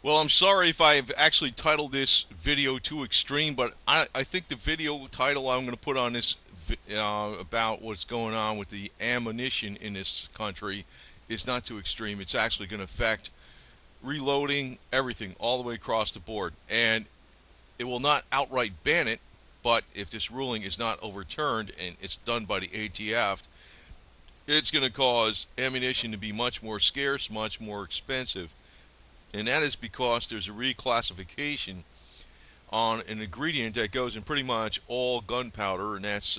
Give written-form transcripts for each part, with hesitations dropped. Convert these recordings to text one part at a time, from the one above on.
Well, I'm sorry if I've actually titled this video too extreme, but I think the video title I'm going to put on this about what's going on with the ammunition in this country is not too extreme. It's actually going to affect reloading, everything, all the way across the board. And it will not outright ban it, but if this ruling is not overturned and it's done by the ATF, it's going to cause ammunition to be much more scarce, much more expensive. And that is because there's a reclassification on an ingredient that goes in pretty much all gunpowder, and that's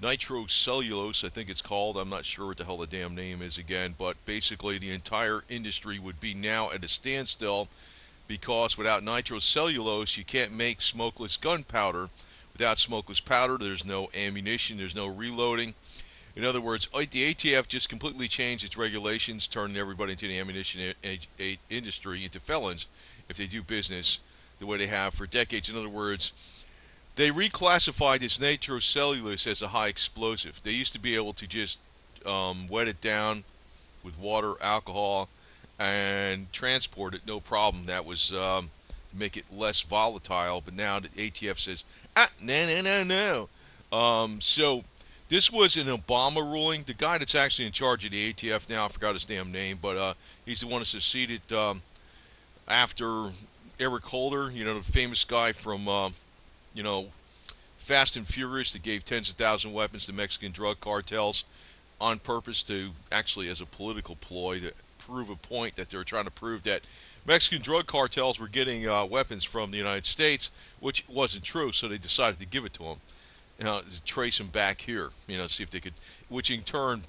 nitrocellulose, I think it's called. I'm not sure what the hell the damn name is again, but basically the entire industry would be now at a standstill because without nitrocellulose, you can't make smokeless gunpowder. Without smokeless powder, there's no ammunition, there's no reloading. In other words, the ATF just completely changed its regulations, turning everybody into the ammunition industry into felons if they do business the way they have for decades. In other words, they reclassified this nitrocellulose as a high explosive. They used to be able to just wet it down with water, alcohol, and transport it, no problem. That was to make it less volatile. But now the ATF says, no. So this was an Obama ruling. The guy that's actually in charge of the ATF now, I forgot his damn name, but he's the one that succeeded after Eric Holder, the famous guy from, Fast and Furious that gave tens of thousands of weapons to Mexican drug cartels on purpose to actually as a political ploy to prove a point that they were trying to prove that Mexican drug cartels were getting weapons from the United States, which wasn't true, so they decided to give it to them. To trace them back here, see if they could, which in turn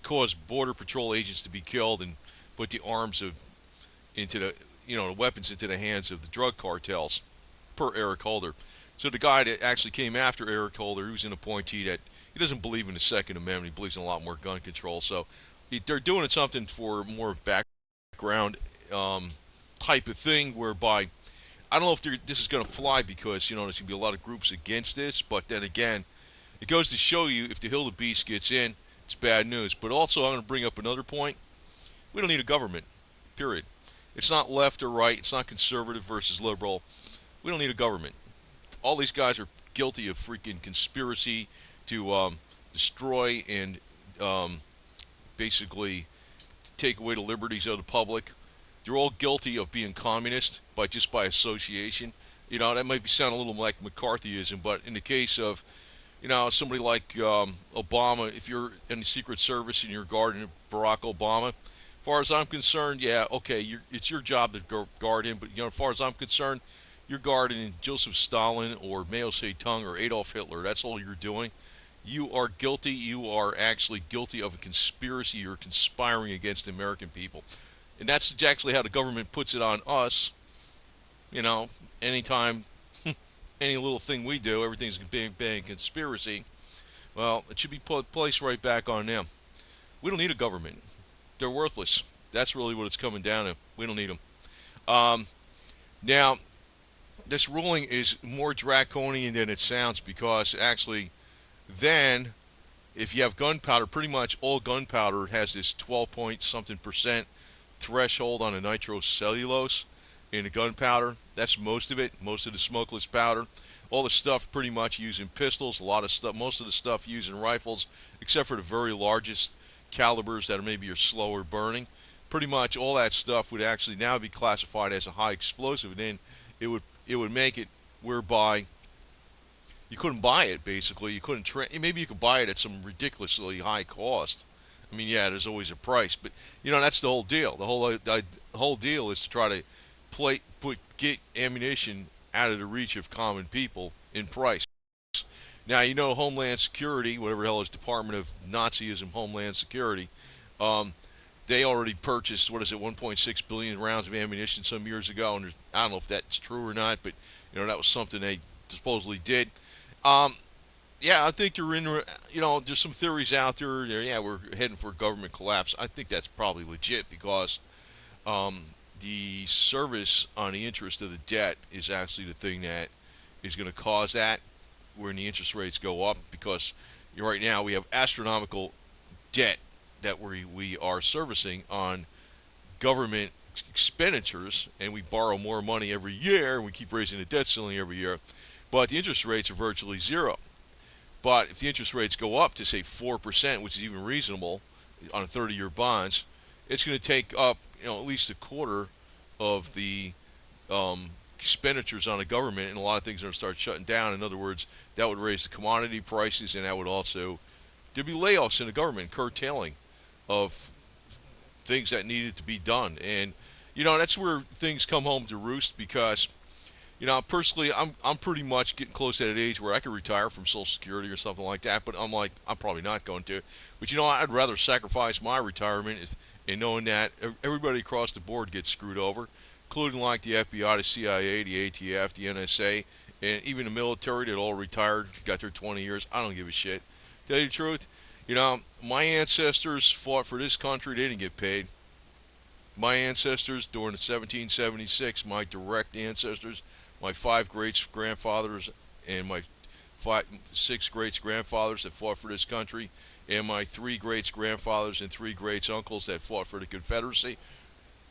caused border patrol agents to be killed and put the arms into the, the weapons into the hands of the drug cartels, per Eric Holder. So the guy that actually came after Eric Holder, he was an appointee that he doesn't believe in the Second Amendment. He believes in a lot more gun control. So they're doing something for more background type of thing, whereby I don't know if this is going to fly because, there's going to be a lot of groups against this. But then again, it goes to show you if the Hill of Beast gets in, it's bad news. But also I'm going to bring up another point. We don't need a government, period. It's not left or right. It's not conservative versus liberal. We don't need a government. All these guys are guilty of freaking conspiracy to destroy and basically take away the liberties of the public. They're all guilty of being communist by association. That might sound a little like McCarthyism, but in the case of, somebody like Obama, if you're in the Secret Service and you're guarding Barack Obama, as far as I'm concerned, yeah, okay, it's your job to guard him, but as far as I'm concerned, you're guarding Joseph Stalin or Mao Zedong or Adolf Hitler. That's all you're doing. You are guilty. You are actually guilty of a conspiracy. You're conspiring against the American people. And that's actually how the government puts it on us. Anytime, any little thing we do, everything's being conspiracy. Well, it should be placed right back on them. We don't need a government. They're worthless. That's really what it's coming down to. We don't need them. Now, this ruling is more draconian than it sounds because actually then if you have gunpowder, pretty much all gunpowder has this 12 point something percent threshold on the nitrocellulose in the gunpowder. That's most of it, most of the smokeless powder. All the stuff pretty much used in pistols, a lot of stuff, most of the stuff used in rifles, except for the very largest calibers that maybe are slower burning. Pretty much all that stuff would actually now be classified as a high explosive, and then it would make it whereby you couldn't buy it. Basically, you couldn't. Maybe you could buy it at some ridiculously high cost. I mean, yeah, there's always a price, but that's the whole deal. The whole deal is to try to get ammunition out of the reach of common people in price. Now, Homeland Security, whatever the hell is Department of Nazism, Homeland Security, they already purchased, 1.6 billion rounds of ammunition some years ago, and I don't know if that's true or not, but, that was something they supposedly did. Yeah, I think they're in, there's some theories out there, yeah, we're heading for a government collapse. I think that's probably legit because the service on the interest of the debt is actually the thing that is going to cause that, when the interest rates go up, because right now we have astronomical debt that we are servicing on government expenditures, and we borrow more money every year, and we keep raising the debt ceiling every year, but the interest rates are virtually zero. But if the interest rates go up to, say, 4%, which is even reasonable on a 30-year bonds, it's going to take up, at least a quarter of the expenditures on the government, and a lot of things are going to start shutting down. In other words, that would raise the commodity prices, and that would also, there'd be layoffs in the government, curtailing of things that needed to be done. And, that's where things come home to roost, because, personally, I'm pretty much getting close to that age where I could retire from Social Security or something like that, but I'm probably not going to. But, I'd rather sacrifice my retirement in knowing that everybody across the board gets screwed over, including like the FBI, the CIA, the ATF, the NSA, and even the military that all retired, got their 20 years. I don't give a shit. Tell you the truth, my ancestors fought for this country. They didn't get paid. My ancestors during the 1776, my direct ancestors, my 5 great-grandfathers and my 6 great-grandfathers that fought for this country, and my 3 great-grandfathers and 3 great-uncles that fought for the Confederacy.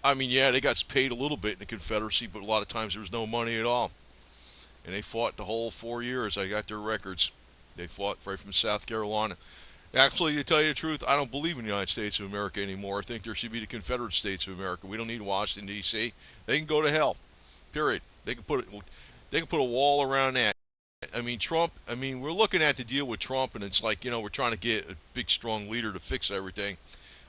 I mean, yeah, they got paid a little bit in the Confederacy, but a lot of times there was no money at all. And they fought the whole 4 years. I got their records. They fought right from South Carolina. Actually, to tell you the truth, I don't believe in the United States of America anymore. I think there should be the Confederate States of America. We don't need Washington, D.C. They can go to hell. Period. They can put a wall around that. I mean, Trump, we're looking at the deal with Trump, and it's like, we're trying to get a big, strong leader to fix everything.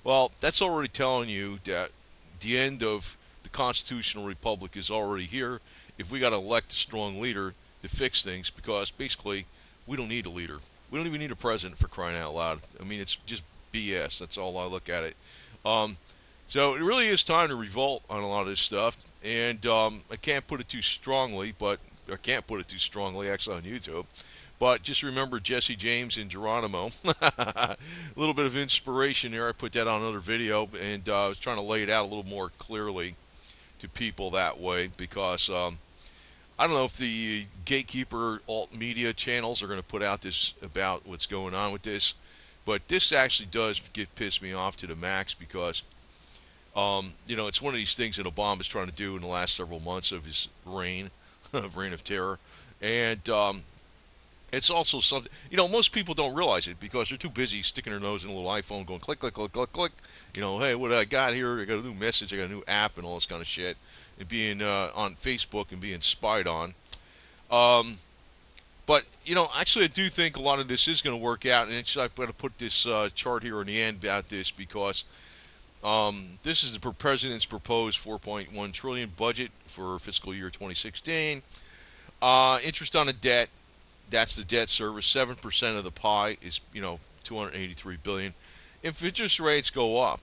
Well, that's already telling you that the end of the constitutional republic is already here if we got to elect a strong leader to fix things, because basically we don't need a leader. We don't even need a president, for crying out loud. It's just BS. That's all I look at it. So it really is time to revolt on a lot of this stuff. And I can't put it too strongly, actually on YouTube. But just remember Jesse James and Geronimo. A little bit of inspiration there. I put that on another video, and I was trying to lay it out a little more clearly to people that way, because I don't know if the gatekeeper alt media channels are going to put out this about what's going on with this, but this actually does piss me off to the max, because it's one of these things that Obama's trying to do in the last several months of his reign of terror. And it's also something, most people don't realize it because they're too busy sticking their nose in a little iPhone going click, click, click, click, click. Hey, what I got here? I got a new message, I got a new app, and all this kind of shit. And being on Facebook and being spied on. But, actually I do think a lot of this is going to work out. And actually I've got to put this chart here on the end about this, because this is the president's proposed $4.1 trillion budget for fiscal year 2016. Interest on the debt, that's the debt service. 7% of the pie is, $283 billion. If interest rates go up,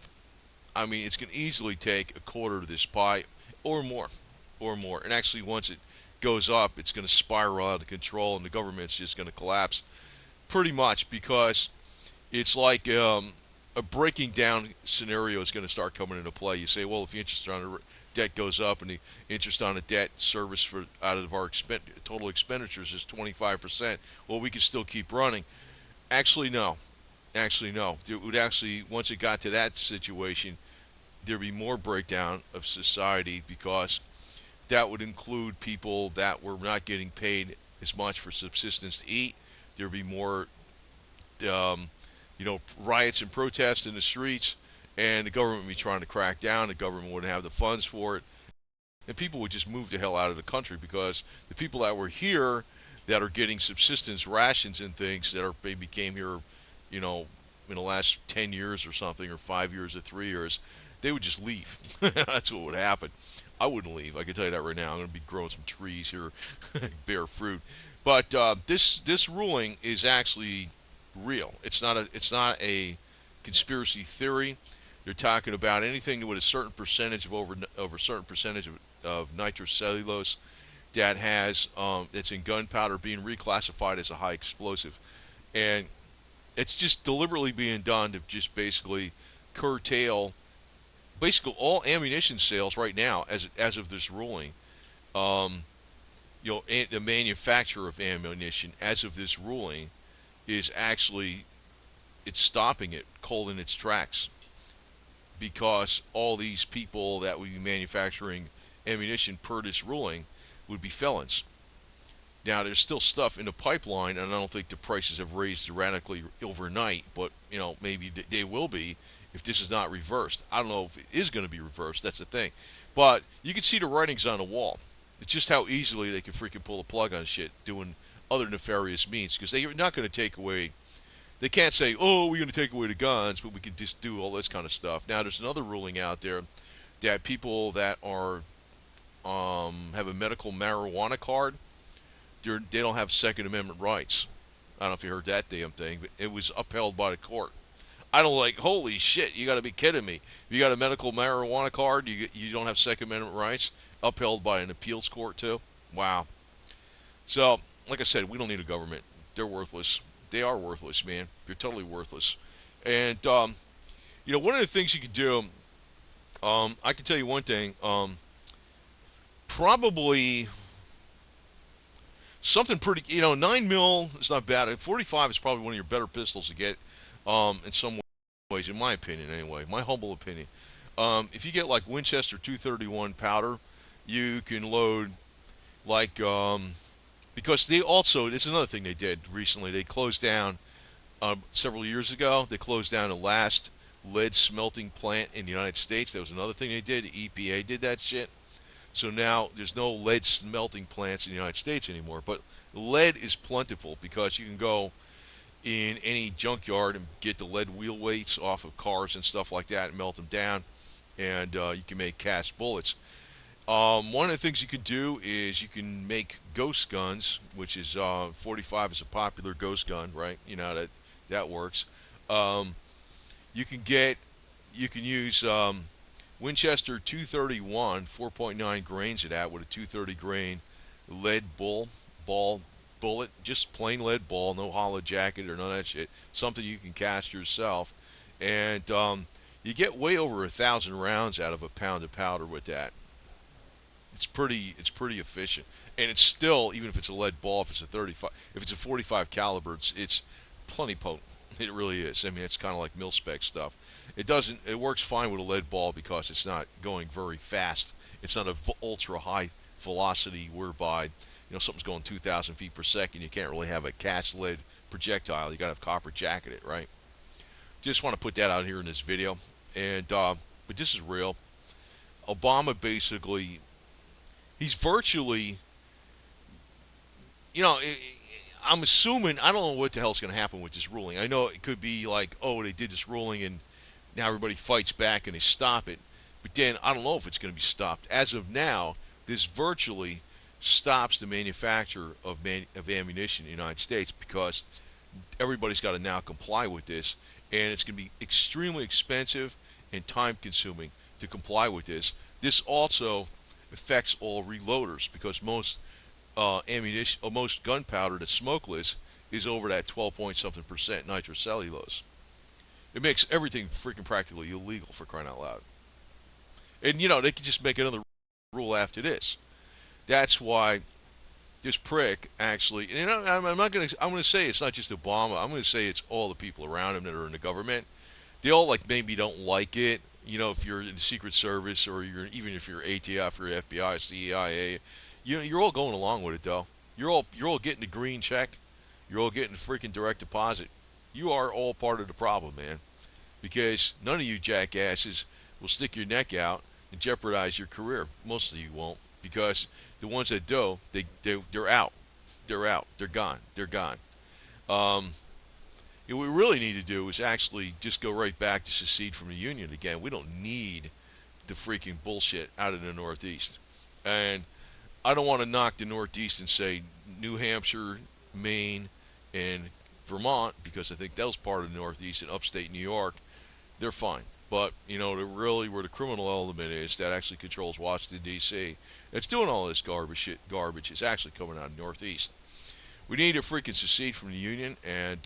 it's going to easily take a quarter of this pie or more. And actually, once it goes up, it's going to spiral out of control, and the government's just going to collapse pretty much, because it's like a breaking down scenario is going to start coming into play. You say, well, if the interest on the debt goes up and the interest on the debt service for out of our total expenditures is 25%, well, we can still keep running. Actually, no. It would actually, once it got to that situation, there'd be more breakdown of society, because that would include people that were not getting paid as much for subsistence to eat. There'd be more, riots and protests in the streets, and the government would be trying to crack down. The government wouldn't have the funds for it, and people would just move the hell out of the country, because the people that were here that are getting subsistence rations and things that maybe came here, in the last 10 years or something, or 5 years or 3 years, they would just leave. That's what would happen. I wouldn't leave. I can tell you that right now. I'm going to be growing some trees here, bear fruit. But this ruling is actually real. It's not a conspiracy theory. They're talking about anything with a certain percentage of over a certain percentage of nitrocellulose that has that's in gunpowder being reclassified as a high explosive, and it's just deliberately being done to just basically curtail basically all ammunition sales right now as of this ruling. The manufacturer of ammunition as of this ruling is actually, it's stopping it cold in its tracks, because all these people that would be manufacturing ammunition per this ruling would be felons. Now, there's still stuff in the pipeline, and I don't think the prices have raised dramatically overnight, but, maybe they will be if this is not reversed. I don't know if it is going to be reversed. That's the thing. But you can see the writings on the wall. It's just how easily they can freaking pull the plug on shit doing other nefarious means, because they're not going to take away. They can't say, oh, we're going to take away the guns, but we can just do all this kind of stuff. Now, there's another ruling out there that people that are have a medical marijuana card, they don't have Second Amendment rights. I don't know if you heard that damn thing, but it was upheld by the court. I don't like, holy shit, you got to be kidding me. If you got a medical marijuana card, you don't have Second Amendment rights, upheld by an appeals court too. Wow. So, like I said, we don't need a government. They're worthless. They are worthless, man. They're totally worthless. And, one of the things you can do, I can tell you one thing, probably something pretty, 9 mil is not bad. 45 is probably one of your better pistols to get, in some ways, in my opinion anyway, my humble opinion. If you get like Winchester 231 powder, you can load like, because they also, it's another thing they did recently, they closed down, several years ago, they closed down the last lead smelting plant in the United States. That was another thing they did. The EPA did that shit. So now there's no lead smelting plants in the United States anymore. But lead is plentiful because you can go in any junkyard and get the lead wheel weights off of cars and stuff like that and melt them down. And you can make cast bullets. One of the things you can do is you can make ghost guns, which is 45 is a popular ghost gun, right? That works. You can use Winchester 231, 4.9 grains of that with a 230 grain lead ball bullet, just plain lead ball, no hollow jacket or none of that shit. Something you can cast yourself, and you get way over 1,000 rounds out of a pound of powder with that. It's pretty efficient, and it's still, even if it's a lead ball, if it's a 45 caliber, it's plenty potent. It really is. I mean, it's kind of like mil-spec stuff. It works fine with a lead ball because it's not going very fast. It's not an ultra high velocity whereby, something's going 2,000 feet per second. You can't really have a cast lead projectile. You got to have copper jacket it, right? Just want to put that out here in this video. And, but this is real. Obama basically, he's virtually, I'm assuming, I don't know what the hell's going to happen with this ruling. I know it could be like, oh, they did this ruling and now everybody fights back and they stop it. But then I don't know if it's going to be stopped. As of now, this virtually stops the manufacture of ammunition in the United States because everybody's got to now comply with this. And it's going to be extremely expensive and time-consuming to comply with this. This also affects all reloaders because most ammunition, most gunpowder that's smokeless is over that 12-point-something% nitrocellulose. It makes everything freaking practically illegal, for crying out loud. And they could just make another rule after this. That's why this prick actually, and I'm going to say it's not just Obama. I'm going to say it's all the people around him that are in the government. They all maybe don't like it. If you're in the Secret Service or even if you're ATF or FBI, CIA, you're all going along with it though. You're all getting the green check. You're all getting the freaking direct deposit. You are all part of the problem, man. Because none of you jackasses will stick your neck out and jeopardize your career. Most of you won't, because the ones that do, they're out. They're out. They're gone. They're gone. What we really need to do is actually just go right back to secede from the Union again. We don't need the freaking bullshit out of the Northeast. And I don't want to knock the Northeast and say New Hampshire, Maine, and Vermont, because I think that was part of the Northeast, and upstate New York, they're fine. But, really where the criminal element is that actually controls Washington, D.C., that's doing all this garbage is actually coming out of the Northeast. We need to freaking secede from the Union, and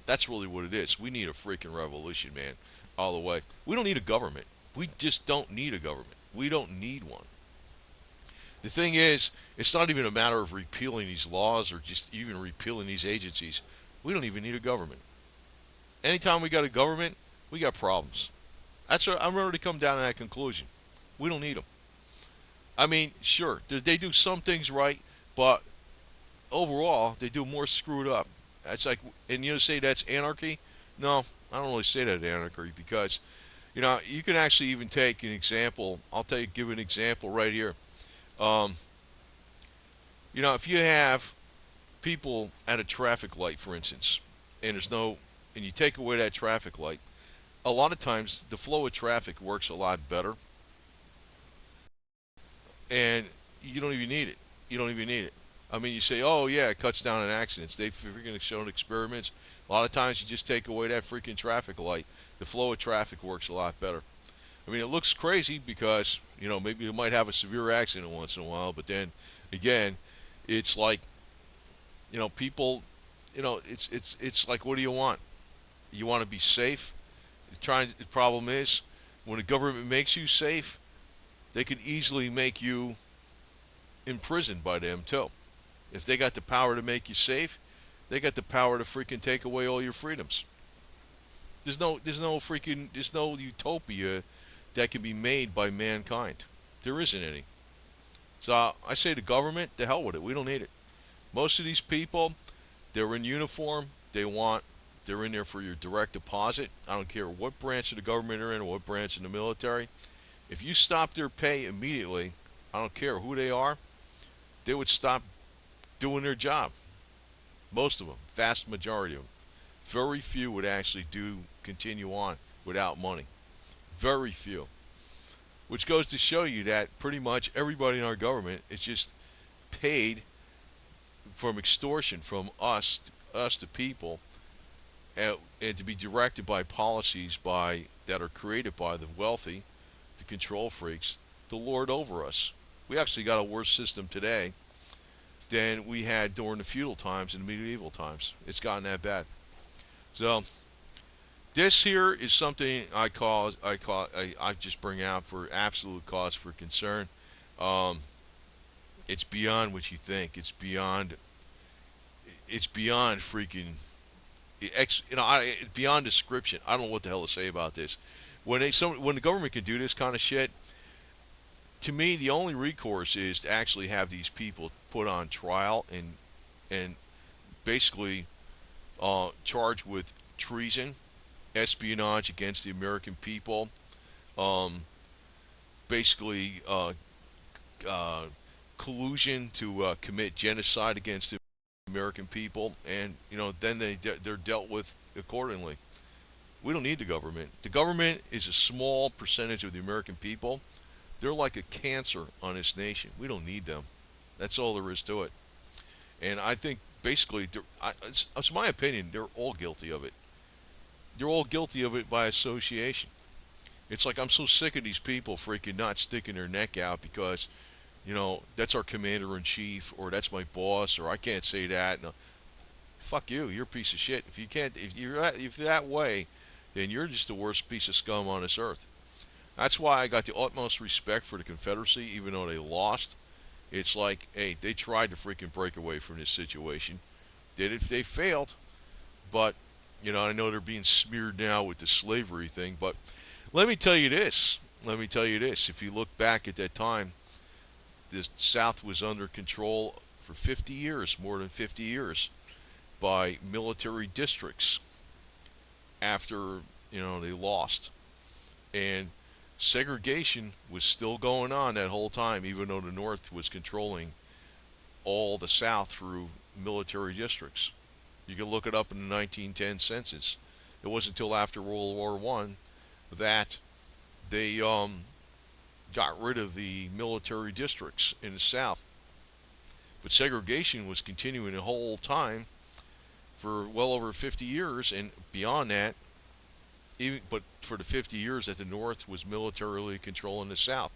that's really what it is. We need a freaking revolution, man, all the way. We don't need a government. We just don't need a government. We don't need one. The thing is, it's not even a matter of repealing these laws or just even repealing these agencies. We don't even need a government. Anytime we got a government, we got problems. That's what I'm ready to come down to that conclusion. We don't need them. I mean, sure, they do some things right, but overall, they do more screwed up. That's like, and you say that's anarchy? No, I don't really say that anarchy because, you can actually even take an example. Give an example right here. Um, if you have people at a traffic light, for instance, and you take away that traffic light, a lot of times the flow of traffic works a lot better, and you don't even need it. You don't even need it. I mean, you say, oh yeah, it cuts down on accidents. They've freaking shown experiments. A lot of times you just take away that freaking traffic light, the flow of traffic works a lot better. I mean, it looks crazy because maybe you might have a severe accident once in a while, but then again, it's like people, it's like, what do you want? You want to be safe. The problem is when the government makes you safe, they can easily make you imprisoned by them too. If they got the power to make you safe, they got the power to freaking take away all your freedoms. There's no utopia that can be made by mankind. There isn't any. So I say the government, the hell with it. We don't need it. Most of these people, they're in uniform. They're in there for your direct deposit. I don't care what branch of the government they're in or what branch in the military. If you stop their pay immediately, I don't care who they are, they would stop doing their job. Most of them, vast majority of them. Very few would actually continue on without money. Very few. Which goes to show you that pretty much everybody in our government is just paid from extortion from us the people, and to be directed by policies that are created by the wealthy, the control freaks, to lord over us. We actually got a worse system today than we had during the feudal times and medieval times. It's gotten that bad. So this here is something I just bring out for absolute cause for concern. It's beyond what you think. It's beyond freaking beyond description. I don't know what the hell to say about this. When the government can do this kind of shit, to me the only recourse is to actually have these people put on trial and basically charged with treason, espionage against the American people, basically collusion to commit genocide against the American people, and then they're dealt with accordingly. We don't need the government. The government is a small percentage of the American people. They're like a cancer on this nation. We don't need them. That's all there is to it. And I think basically, it's my opinion, they're all guilty of it. They're all guilty of it by association. It's like I'm so sick of these people freaking not sticking their neck out because, that's our commander in chief, or that's my boss, or I can't say that. No, fuck you. You're a piece of shit. If you're that way, then you're just the worst piece of scum on this earth. That's why I got the utmost respect for the Confederacy, even though they lost. It's like, hey, they tried to freaking break away from this situation. They failed, but I know they're being smeared now with the slavery thing. But let me tell you this. If you look back at that time, the South was under control for 50 years, more than 50 years, by military districts after they lost, and segregation was still going on that whole time, even though the North was controlling all the South through military districts. You can look it up in the 1910 census. It wasn't until after World War I that they got rid of the military districts in the South. But segregation was continuing the whole time for well over 50 years, and beyond that, but for the 50 years that the North was militarily controlling the South.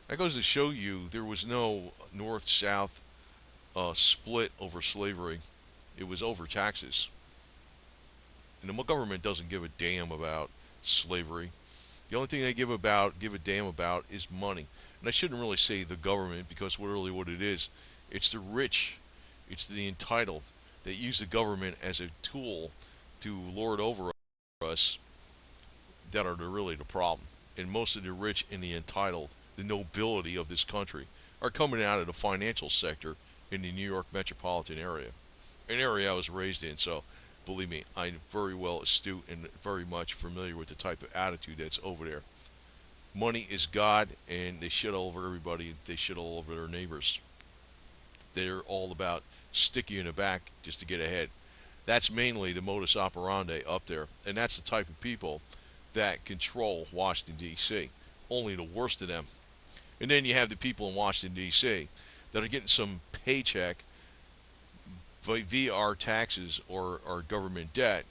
That goes to show you there was no North-South split over slavery. It was over taxes. And the government doesn't give a damn about slavery. The only thing they give a damn about is money. And I shouldn't really say the government, because really what it is, it's the rich, it's the entitled that use the government as a tool to lord over us that are really the problem. And most of the rich and the entitled, the nobility of this country, are coming out of the financial sector in the New York metropolitan area, an area I was raised in. So, believe me, I'm very well astute and very much familiar with the type of attitude that's over there. Money is God, and they shit all over everybody. They shit all over their neighbors. They're all about stick you in the back just to get ahead. That's mainly the modus operandi up there, and that's the type of people that control Washington D.C. Only the worst of them. And then you have the people in Washington D.C. that are getting some paycheck via our taxes or our government debt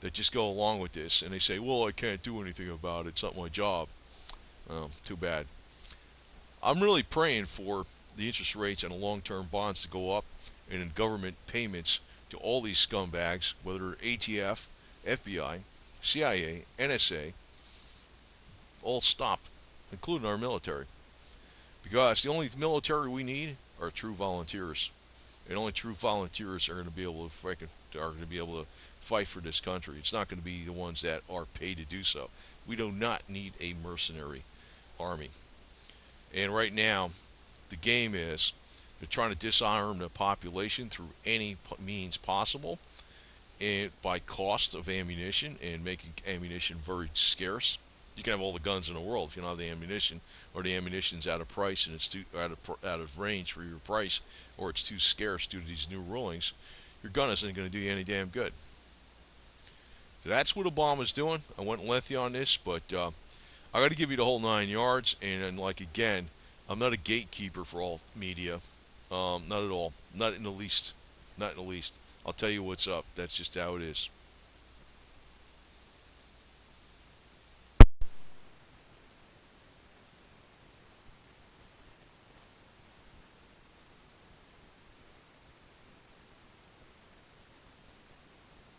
that just go along with this, and they say, "Well, I can't do anything about it. It's not my job." Oh, too bad. I'm really praying for the interest rates on the long-term bonds to go up, and in government payments to all these scumbags, whether ATF, FBI, CIA, NSA, all stop, including our military. Because the only military we need are true volunteers, and only true volunteers are going to be able to fight for this country. It's not going to be the ones that are paid to do so. We do not need a mercenary army. And right now, the game is they're trying to disarm the population through any means possible, and by cost of ammunition and making ammunition very scarce. You can have all the guns in the world if you don't have the ammunition, or the ammunition's out of price and it's too out of range for your price, or it's too scarce due to these new rulings. Your gun isn't going to do you any damn good. So that's what Obama's doing. I went lengthy on this, but I got to give you the whole 9 yards. And like again, I'm not a gatekeeper for all media. Not at all. Not in the least. Not in the least. I'll tell you what's up. That's just how it is.